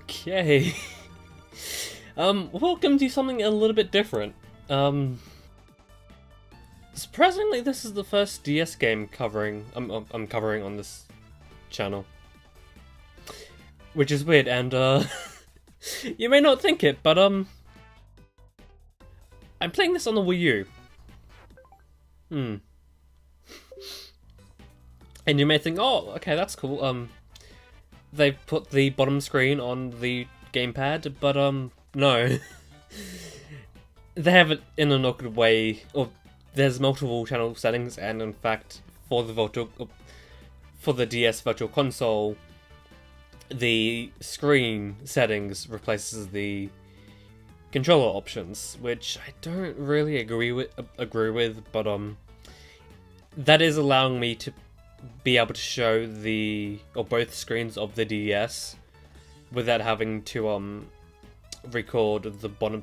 Okay. Welcome to something a little bit different. Surprisingly, this is the first DS game I'm covering on this channel. Which is weird, and, you may not think it, but, I'm playing this on the Wii U. And you may think, oh, okay, that's cool, they've put the bottom screen on the gamepad, but, no. They have it in an awkward way, or there's multiple channel settings, and in fact, for the DS Virtual Console, the screen settings replaces the controller options, which I don't really agree with, but that is allowing me to be able to show both screens of the DS without having to record the bottom,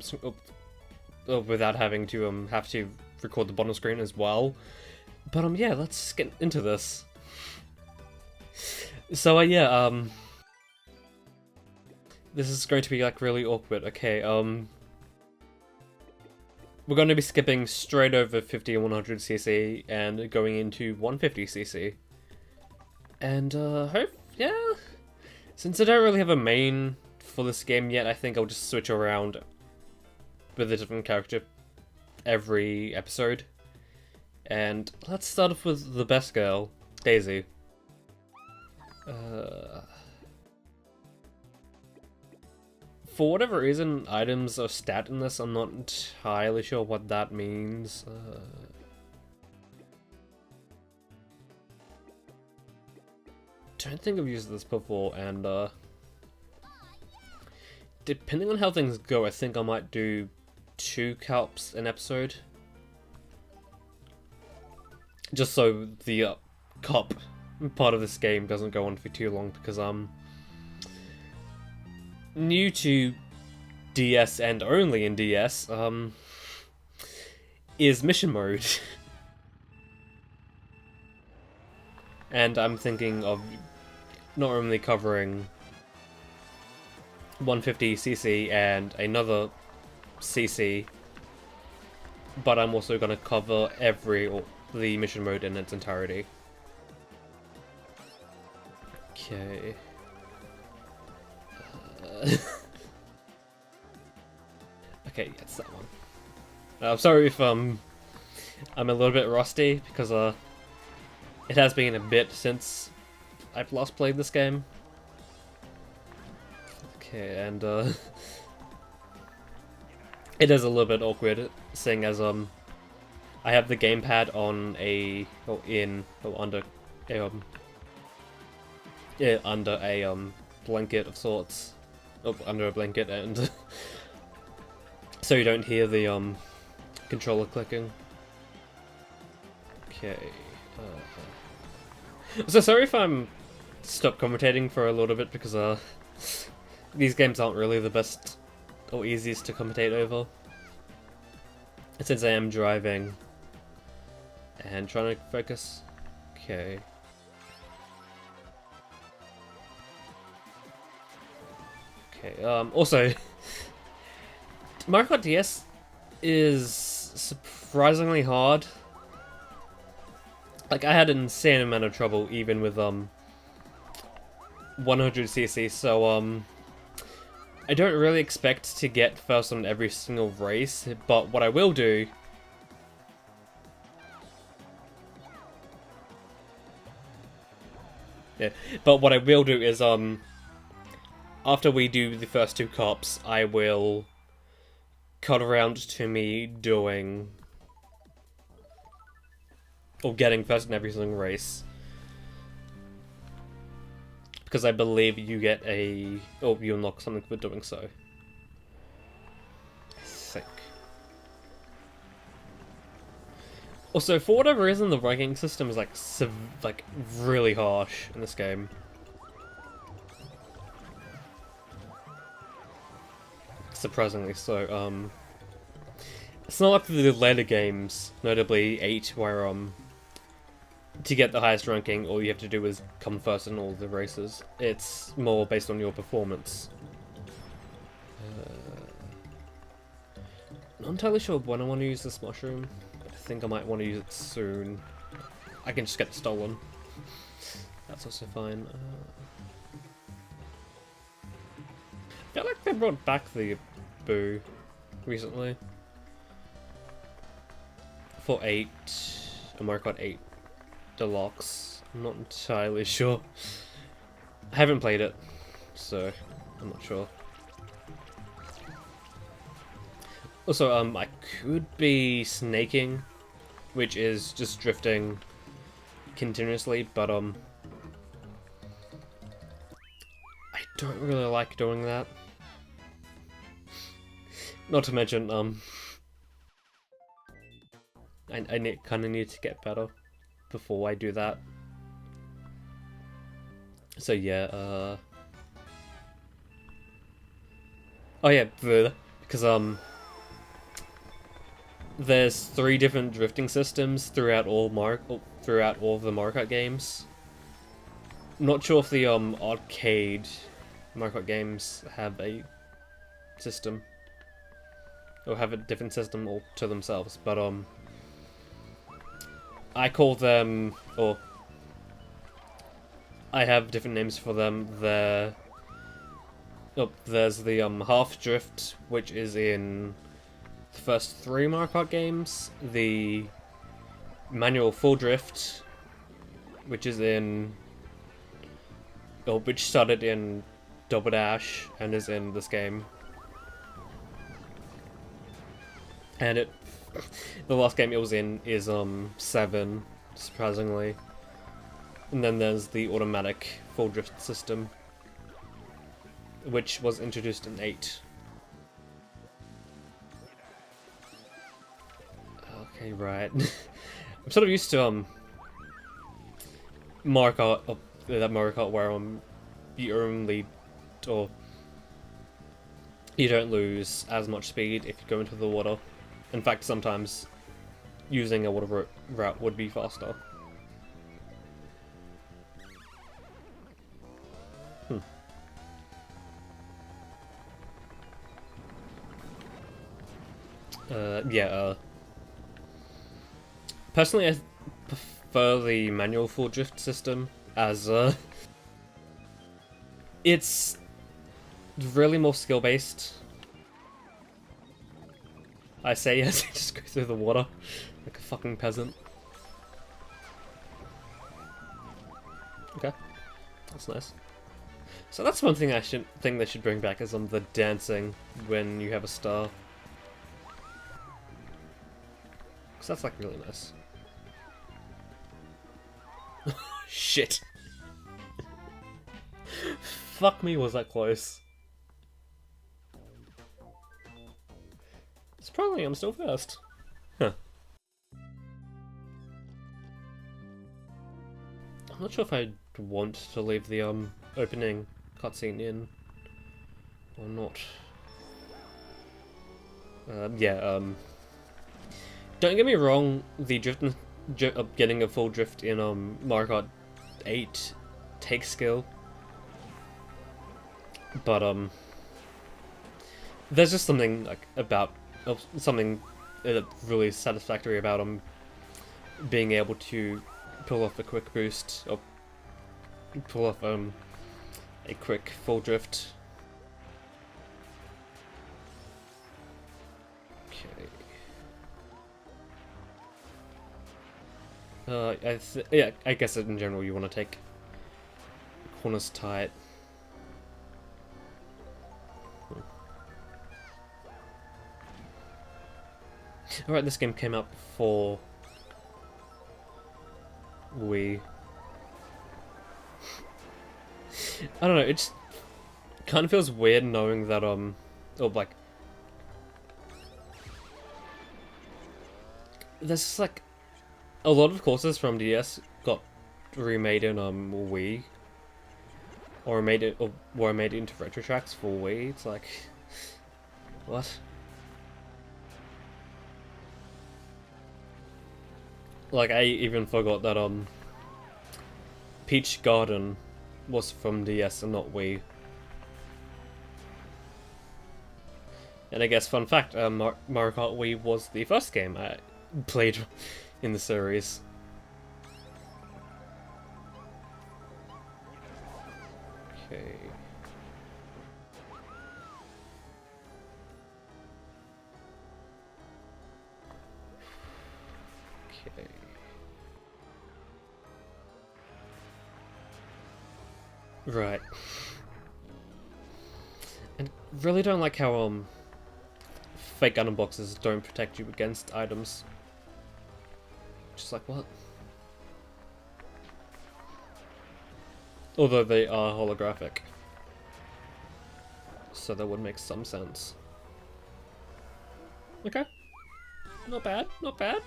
without having to have to record the bottom screen as well. But yeah, let's get into this. So yeah, this is going to be like really awkward. Okay, we're going to be skipping straight over 50 and 100cc and going into 150cc. And yeah, since I don't really have a main for this game yet, I think I'll just switch around with a different character every episode. And let's start off with the best girl, Daisy. For whatever reason, items are stat in this. I'm not entirely sure what that means. Don't think I've used this before, and depending on how things go, I think I might do 2 Karts an episode. Just so the cup part of this game doesn't go on for too long, because new to DS and only in DS, is mission mode. And I'm thinking of not only covering 150cc and another CC, but I'm also going to cover the mission mode in its entirety. Okay. Okay, it's that one. I'm sorry if I'm a little bit rusty, because it has been a bit since I've last played this game. Okay, and it is a little bit awkward, seeing as I have the gamepad on under a blanket of sorts, under a blanket, and so you don't hear the controller clicking. Okay. So sorry if I'm stopped commentating for a little bit, because these games aren't really the best or easiest to commentate over, since I am driving and trying to focus. Okay. Okay, also, Mario Kart DS is surprisingly hard. Like, I had an insane amount of trouble even with 100cc, so I don't really expect to get first on every single race, but what I will do is after we do the first 2 cops, I will cut around to me doing or getting first in every single race, because I believe you get you unlock something for doing so. Sick. Also, for whatever reason, the ranking system is like really harsh in this game. Surprisingly so. It's not like the later games, notably 8, where to get the highest ranking, all you have to do is come first in all the races. It's more based on your performance. Not entirely sure when I want to use this mushroom. I think I might want to use it soon. I can just get it stolen. That's also fine. I feel like they brought back the Boo recently. For 8, Mario Kart 8 Deluxe. I'm not entirely sure. I haven't played it, so I'm not sure. Also, I could be snaking, which is just drifting continuously, but I don't really like doing that. Not to mention, I kind of need to get better before I do that. So yeah, oh yeah, because there's 3 different drifting systems throughout all of the Mario Kart games. Not sure if the arcade Mario Kart games have a system or have a different system all to themselves, but I call them, or I have different names for them. There's the half drift, which is in the first 3 Mario Kart games. The manual full drift, which is which started in Double Dash and is in this game. And the last game it was in is 7, surprisingly. And then there's the automatic full drift system, which was introduced in 8. Okay, right. I'm sort of used to Mario Kart, that Mario Kart where you don't lose as much speed if you go into the water. In fact, sometimes using a water route would be faster. Personally, I prefer the manual full drift system, as it's really more skill based. I say as I just go through the water like a fucking peasant. Okay, that's nice. So that's one thing they should bring back is the dancing when you have a star. Cause that's like really nice. Shit. Fuck me, was that close? Surprisingly, I'm still first. Huh. I'm not sure if I want to leave the opening cutscene in or not. Don't get me wrong, the getting a full drift in Mario Kart 8 takes skill, but there's just something something really satisfactory about being able to pull off a quick boost or pull off a quick full drift. Okay. I guess in general you want to take corners tight. Alright, this game came out before Wii. I don't know, it just kind of feels weird knowing that, there's just like a lot of courses from DS got remade in Wii, or were made into retro tracks for Wii. It's like, what? Like, I even forgot that Peach Garden was from DS and not Wii. And I guess, fun fact, Mario Kart Wii was the first game I played in the series. Okay. Okay. Right. And really don't like how, fake item boxes don't protect you against items. Just like, what? Although they are holographic. So that would make some sense. Okay. Not bad, not bad.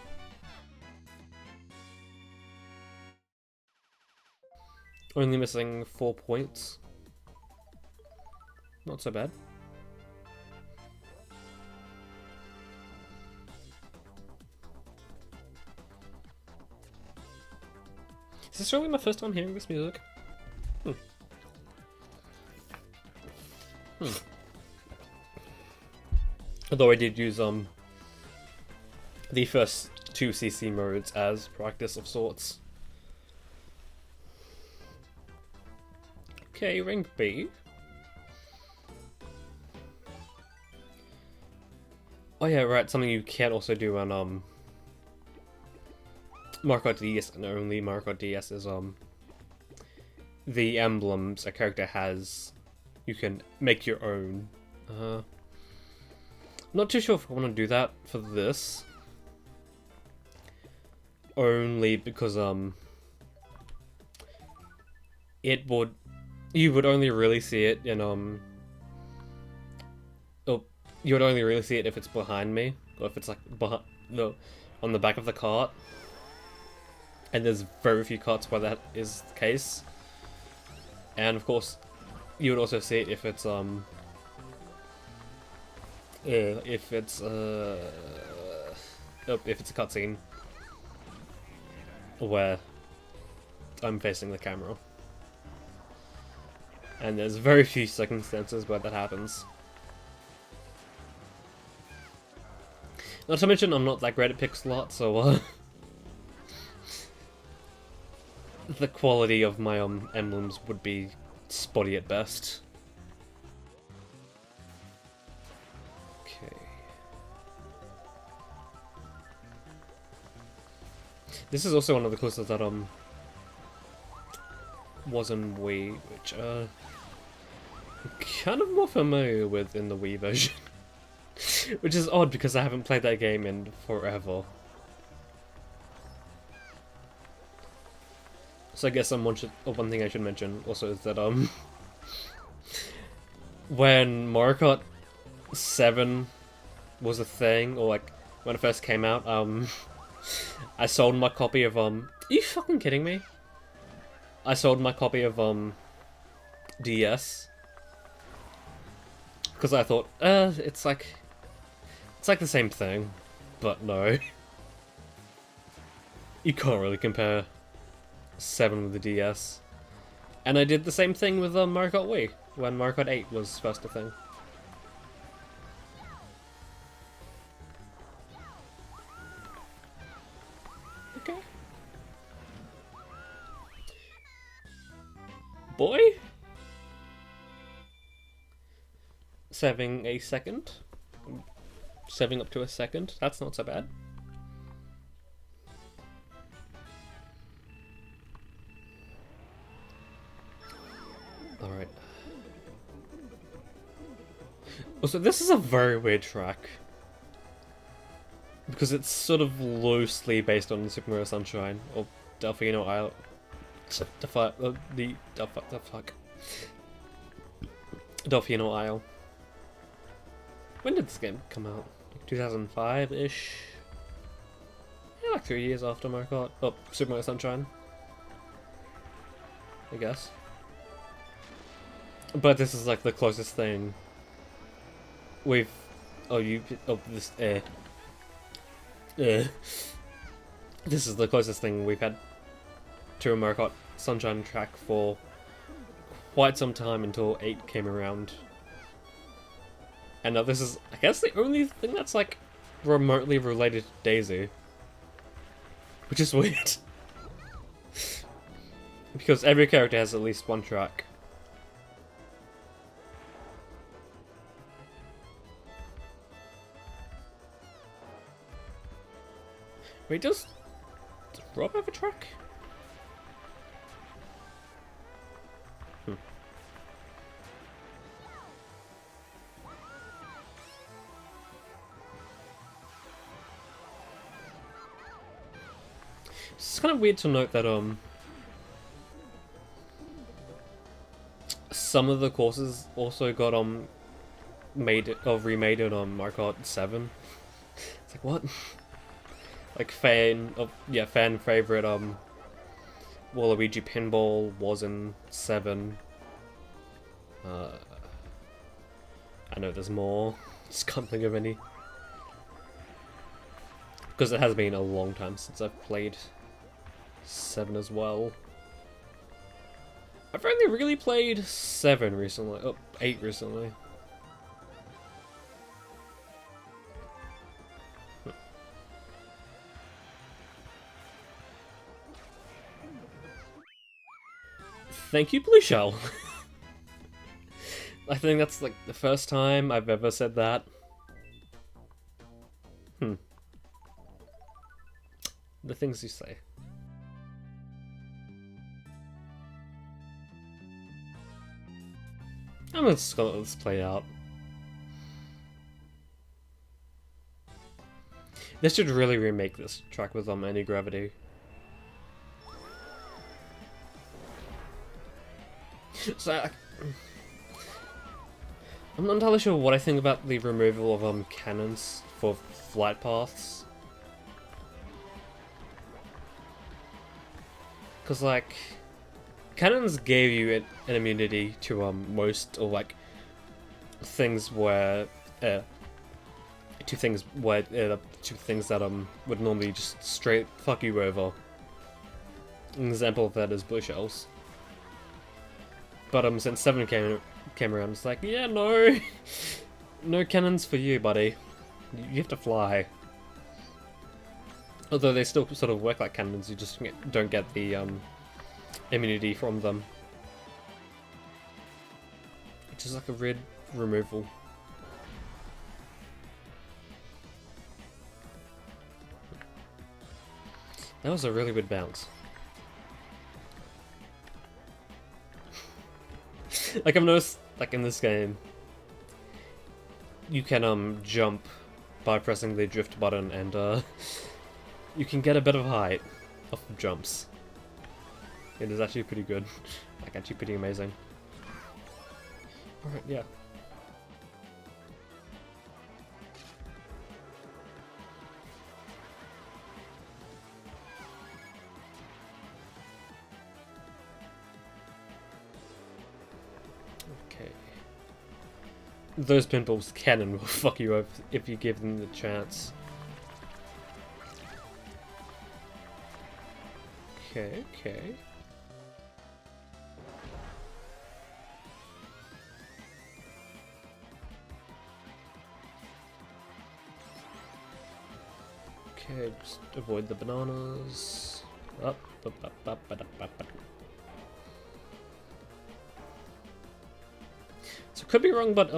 Only missing 4 points. Not so bad. Is this really my first time hearing this music? Although I did use the first 2 CC modes as practice of sorts. Okay, ring B. Oh yeah, right, something you can also do on Mario Kart DS and only Mario Kart DS is the emblems a character has, you can make your own. I'm not too sure if I want to do that for this. Only because you would only really see it in you would only really see it if it's behind me, or if it's like on the back of the cart. And there's very few carts where that is the case. And of course, you would also see it if it's if it's a cutscene where I'm facing the camera. And there's very few circumstances where that happens. Not to mention, I'm not that great at pixel art, so the quality of my emblems would be spotty at best. Okay. This is also one of the courses that was in Wii, which I'm kind of more familiar with in the Wii version. Which is odd because I haven't played that game in forever. So I guess one thing I should mention also is that when Mario Kart 7 was a thing, or like when it first came out, I sold my copy of are you fucking kidding me? I sold my copy of DS because I thought it's like the same thing, but no. You can't really compare 7 with the DS. And I did the same thing with Mario Kart Wii, when Mario Kart 8 was first a thing. Okay. Boy? Saving a second. Saving up to a second. That's not so bad. Alright. Also, this is a very weird track. Because it's sort of loosely based on Super Mario Sunshine, or Delfino Isle. Delfino Isle. When did this game come out? 2005-ish? Yeah, like 3 years after Mario Kart. Oh, Super Mario Sunshine. I guess. But this is like the closest thing we've... this is the closest thing we've had to a Mario Kart Sunshine track for quite some time until 8 came around. And now this is, I guess, the only thing that's like remotely related to Daisy. Which is weird. Because every character has at least one track. Wait, does Rob have a track? It's kind of weird to note that some of the courses also got remade in Mario Kart 7. It's like, what? Like fan favorite Waluigi Pinball was in 7. I know there's more. Just can't think of any. Because it has been a long time since I've played 7 as well. I've only really played 7 recently. Oh, 8 recently. Thank you, Blue Shell. I think that's like the first time I've ever said that. The things you say. I'm just gonna let this play out. They should really remake this track with anti-gravity. So I'm not entirely sure what I think about the removal of cannons for flight paths. Cause like cannons gave you an immunity to most, or like things where two things that would normally just straight fuck you over. An example of that is blue shells. But since 7 came around, it's like, yeah, no, no cannons for you, buddy. You have to fly. Although they still sort of work like cannons, you just don't get the immunity from them. Which is like a red removal. That was a really good bounce. Like I've noticed, like in this game, you can jump by pressing the drift button, and you can get a bit of height off of jumps. It is actually pretty good, like actually pretty amazing. Alright, yeah. Okay. Those pinballs can and will fuck you up if you give them the chance. Okay, okay. Okay, just avoid the bananas. Up, up, up, up, up, up, up. So could be wrong, but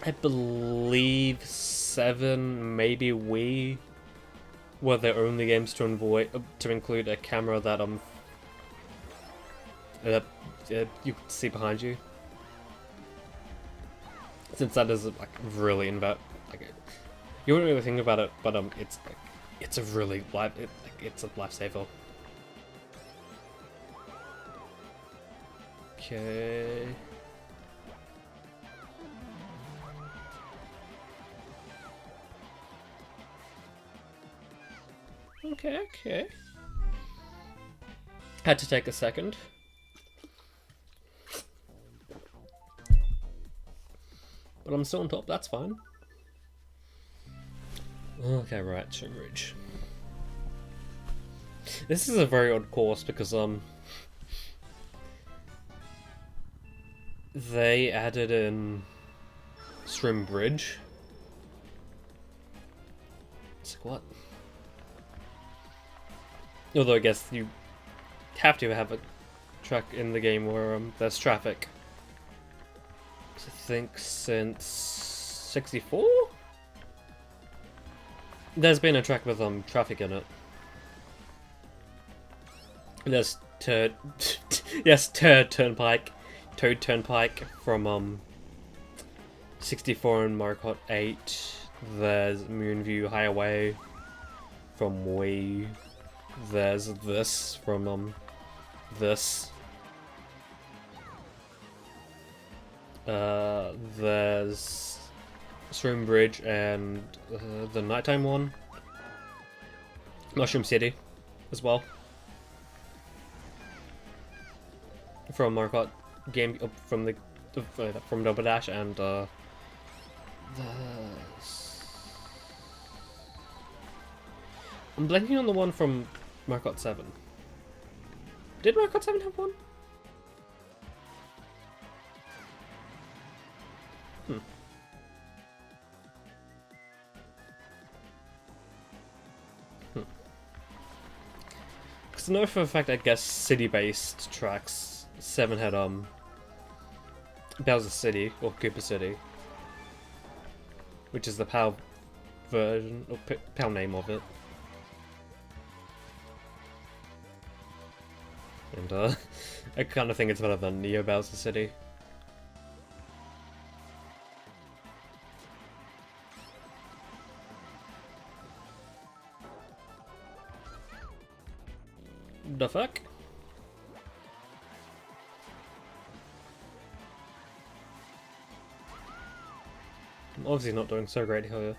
I believe 7, maybe Wii, were the only games to include a camera that you can see behind you. Since that is like really you wouldn't really think about it, but it's a really it's a lifesaver. Okay. Okay, okay. Had to take a second. But I'm still on top, that's fine. Okay, right, Shin Ridge. This is a very odd course because they added in Stream Bridge. It's like, what? Although I guess you have to have a track in the game where there's traffic. I think since 64? There's been a track with traffic in it. There's Toad Turnpike from 64 and Mario Kart 8. There's Moonview Highway from Wii. There's this from this. There's Stream Bridge and the nighttime one. Mushroom City as well. From Mario Kart game from Double Dash and I'm blanking on the one from Mario Kart 7. Did Mario Kart 7 have one? Because I know for a fact, I guess city-based tracks, 7 had Bowser City or Koopa City, which is the PAL version or PAL name of it. And I kind of think it's better than Neo Bowser City. The fuck? I'm obviously not doing so great here.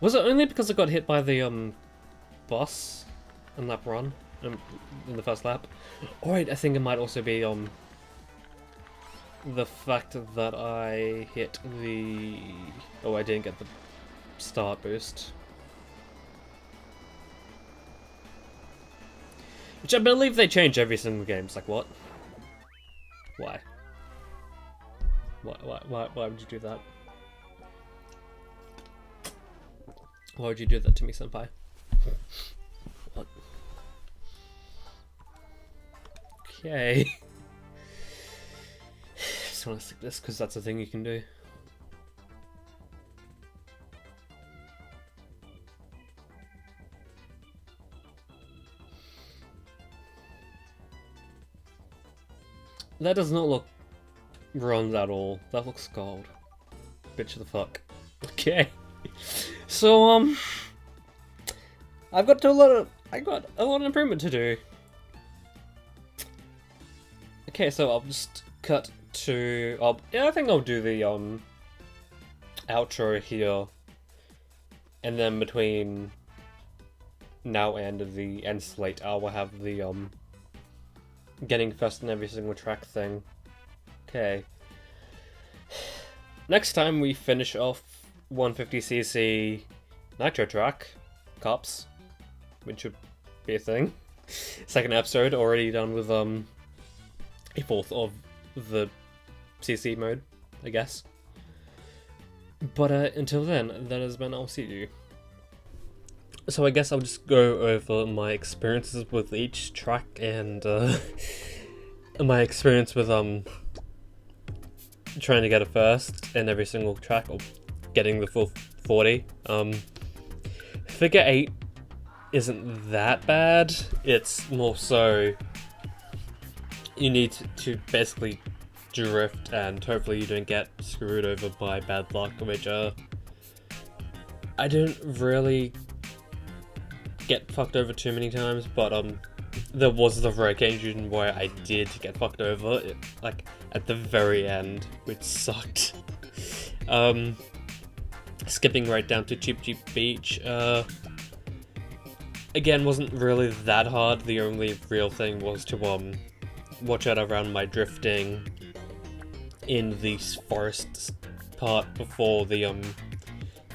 Was it only because I got hit by the boss in lap run in the first lap? Or wait, I think it might also be the fact that I hit the... Oh, I didn't get the start boost. Which I believe they change every single game. It's like, what? Why? Why would you do that? Why would you do that to me, senpai? What? Okay. Just want to stick this because that's a thing you can do. That does not look bronze at all. That looks gold. Bitch the fuck. Okay. So I got a lot of improvement to do. Okay, so I'll just cut to yeah, I think I'll do the outro here. And then between now and the end slate, I will have the getting first in every single track thing. Okay. Next time we finish off 150cc Nitro track, Cops, which should be a thing. Second episode, already done with a fourth of the CC mode, I guess. But until then, that has been I'll see you. So I guess I'll just go over my experiences with each track and my experience with trying to get a first in every single track or getting the full 40. Figure 8 isn't that bad. It's more so you need to basically drift and hopefully you don't get screwed over by bad luck, which I didn't really get fucked over too many times, but there was the rare occasion where I did get fucked over, like at the very end, which sucked. Skipping right down to Cheap Cheap Beach, again, wasn't really that hard. The only real thing was to watch out around my drifting in the forest part before the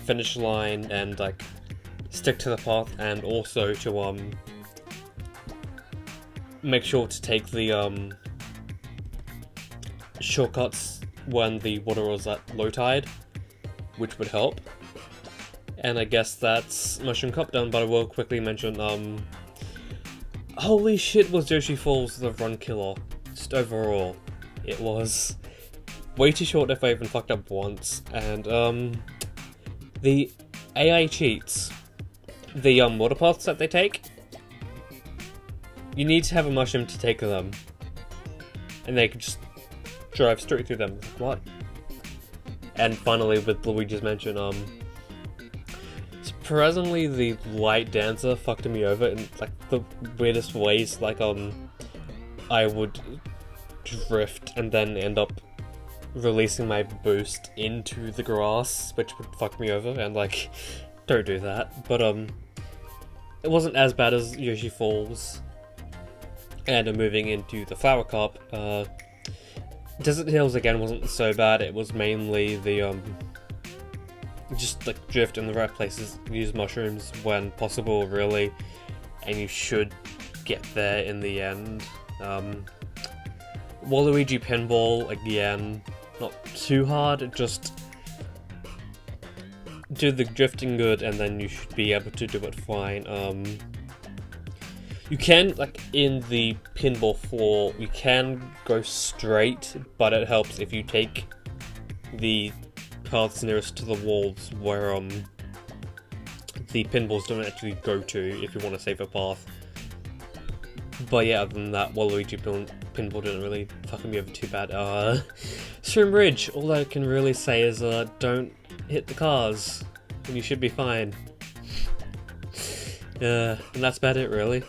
finish line and like stick to the path, and also to make sure to take the shortcuts when the water was at low tide, which would help. And I guess that's Mushroom Cup done, but I will quickly mention, holy shit, was Yoshi Falls the run killer. Just overall, it was way too short if I even fucked up once, and the AI cheats, the water paths that they take, you need to have a mushroom to take them, and they can just drive straight through them. What? And finally, with Luigi's Mansion, surprisingly, the light dancer fucked me over in like the weirdest ways. Like I would drift and then end up releasing my boost into the grass, which would fuck me over, and like, don't do that. But it wasn't as bad as Yoshi Falls. And moving into the Flower Cup, Desert Hills again wasn't so bad. It was mainly the just like drift in the right places, use mushrooms when possible, really, and you should get there in the end. Waluigi Pinball, again, not too hard, just do the drifting good and then you should be able to do it fine. You can, like in the pinball floor, you can go straight, but it helps if you take the paths nearest to the walls where the pinballs don't actually go to if you want to save a path. But yeah, other than that, Waluigi Pinball didn't really fuck me over too bad. Shroom Ridge, all I can really say is don't hit the cars, and you should be fine. And that's about it, really.